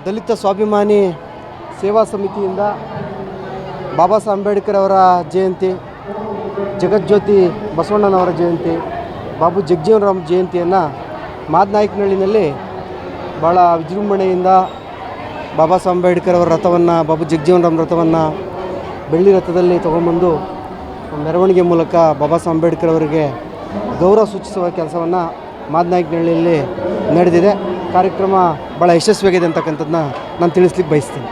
ದಲಿತ ಸ್ವಾಭಿಮಾನಿ ಸೇವಾ ಸಮಿತಿಯಿಂದ ಬಾಬಾ ಸಾಹೇಬ್ ಅಂಬೇಡ್ಕರ್ ಅವರ ಜಯಂತಿ, ಜಗಜ್ಯೋತಿ ಬಸವಣ್ಣನವರ ಜಯಂತಿ, ಬಾಬು ಜಗಜೀವನ್ ರಾಮ್ ಜಯಂತಿಯನ್ನು ಮಾದನಾಯಕನಹಳ್ಳಿನಲ್ಲಿ ಭಾಳ ವಿಜೃಂಭಣೆಯಿಂದ ಬಾಬಾ ಸಾಹೇಬ್ ಅಂಬೇಡ್ಕರ್ ಅವರ ರಥವನ್ನು, ಬಾಬು ಜಗಜೀವನ್ ರಾಮ್ ರಥವನ್ನು ಬೆಳ್ಳಿ ರಥದಲ್ಲಿ ತೊಗೊಂಬಂದು ಮೆರವಣಿಗೆ ಮೂಲಕ ಬಾಬಾ ಸಾಹೇಬ್ ಅಂಬೇಡ್ಕರ್ ಅವರಿಗೆ ಗೌರವ ಸೂಚಿಸುವ ಕೆಲಸವನ್ನು ಮಾದನಾಯಕನಹಳ್ಳಿಯಲ್ಲಿ ನಡೆದಿದೆ. ಕಾರ್ಯಕ್ರಮ ಭಾಳ ಯಶಸ್ವಿಯಾಗಿದೆ ಅಂತಕ್ಕಂಥದ್ದನ್ನ ನಾನು ತಿಳಿಸ್ಲಿಕ್ಕೆ ಬಯಸ್ತೀನಿ.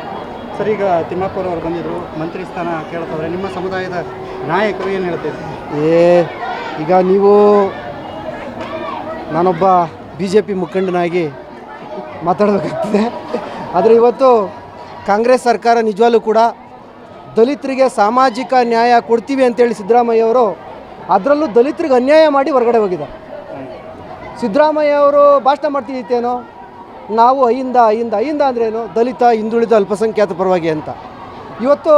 ಸರ್, ಈಗ ತಿಮ್ಮಾಪುರವರು ಬಂದಿದ್ದರು, ಮಂತ್ರಿ ಸ್ಥಾನ ಕೇಳ್ತವ್ರೆ, ನಿಮ್ಮ ಸಮುದಾಯದ ನಾಯಕರು ಏನು ಹೇಳ್ತೀರಿ? ಈಗ ನೀವು, ನಾನೊಬ್ಬ BJP ಮುಖಂಡನಾಗಿ ಮಾತಾಡಬೇಕಾಗ್ತದೆ. ಆದರೆ ಇವತ್ತು ಕಾಂಗ್ರೆಸ್ ಸರ್ಕಾರ ನಿಜವಾಗ್ಲೂ ಕೂಡ ದಲಿತರಿಗೆ ಸಾಮಾಜಿಕ ನ್ಯಾಯ ಕೊಡ್ತೀವಿ ಅಂತೇಳಿ ಸಿದ್ದರಾಮಯ್ಯ ಅವರು ಅದರಲ್ಲೂ ದಲಿತರಿಗೆ ಅನ್ಯಾಯ ಮಾಡಿ ಹೊರಗಡೆ ಹೋಗಿದ್ದಾರೆ. ಸಿದ್ದರಾಮಯ್ಯ ಅವರು ಭಾಷಣ ಮಾಡ್ತಿದ್ದೇನೋ, ನಾವು ಅಹಿಂದ ಅಂದ್ರೇನು, ದಲಿತ ಹಿಂದುಳಿದ ಅಲ್ಪಸಂಖ್ಯಾತ ಪರವಾಗಿ ಅಂತ. ಇವತ್ತು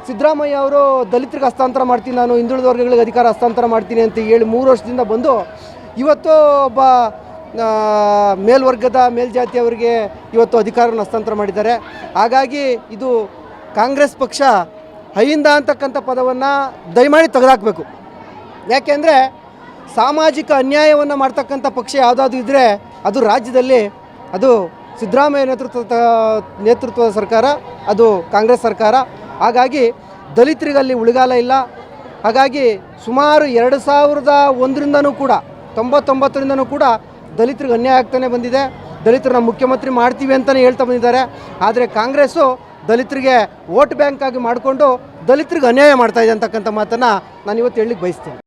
ಸಿದ್ದರಾಮಯ್ಯ ಅವರು ದಲಿತರಿಗೆ ಹಸ್ತಾಂತರ ಮಾಡ್ತೀನಿ, ನಾನು ಹಿಂದುಳಿದ ವರ್ಗಗಳಿಗೆ ಅಧಿಕಾರ ಹಸ್ತಾಂತರ ಮಾಡ್ತೀನಿ ಅಂತ ಹೇಳಿ 3 ವರ್ಷದಿಂದ ಬಂದು ಇವತ್ತು ಒಬ್ಬ ಮೇಲ್ವರ್ಗದ ಮೇಲ್ಜಾತಿಯವರಿಗೆ ಇವತ್ತು ಅಧಿಕಾರವನ್ನು ಹಸ್ತಾಂತರ ಮಾಡಿದ್ದಾರೆ. ಹಾಗಾಗಿ ಇದು ಕಾಂಗ್ರೆಸ್ ಪಕ್ಷ ಅಹಿಂದ ಅಂತಕ್ಕಂಥ ಪದವನ್ನು ದಯಮಾಡಿ ತೆಗೆದುಹಾಕಬೇಕು. ಯಾಕೆಂದರೆ ಸಾಮಾಜಿಕ ಅನ್ಯಾಯವನ್ನು ಮಾಡ್ತಕ್ಕಂಥ ಪಕ್ಷ ಯಾವುದಾದ್ರು ಇದ್ದರೆ ಅದು ರಾಜ್ಯದಲ್ಲಿ ಅದು ಸಿದ್ದರಾಮಯ್ಯ ನೇತೃತ್ವದ ಸರ್ಕಾರ, ಅದು ಕಾಂಗ್ರೆಸ್ ಸರ್ಕಾರ. ಹಾಗಾಗಿ ದಲಿತರಿಗಲ್ಲಿ ಉಳಿಗಾಲ ಇಲ್ಲ. ಹಾಗಾಗಿ ಸುಮಾರು 2001ರಿಂದನೂ ಕೂಡ 99ರಿಂದನೂ ಕೂಡ ದಲಿತರಿಗೆ ಅನ್ಯಾಯ ಆಗ್ತಾನೆ ಬಂದಿದೆ. ದಲಿತರನ್ನ ಮುಖ್ಯಮಂತ್ರಿ ಮಾಡ್ತೀವಿ ಅಂತಲೇ ಹೇಳ್ತಾ ಬಂದಿದ್ದಾರೆ. ಆದರೆ ಕಾಂಗ್ರೆಸ್ಸು ದಲಿತರಿಗೆ ವೋಟ್ ಬ್ಯಾಂಕ್ ಆಗಿ ಮಾಡಿಕೊಂಡು ದಲಿತರಿಗೆ ಅನ್ಯಾಯ ಮಾಡ್ತಾಯಿದೆ ಅಂತಕ್ಕಂಥ ಮಾತನ್ನು ನಾನು ಇವತ್ತು ಹೇಳಲಿಕ್ಕೆ ಬಯಸ್ತೀನಿ.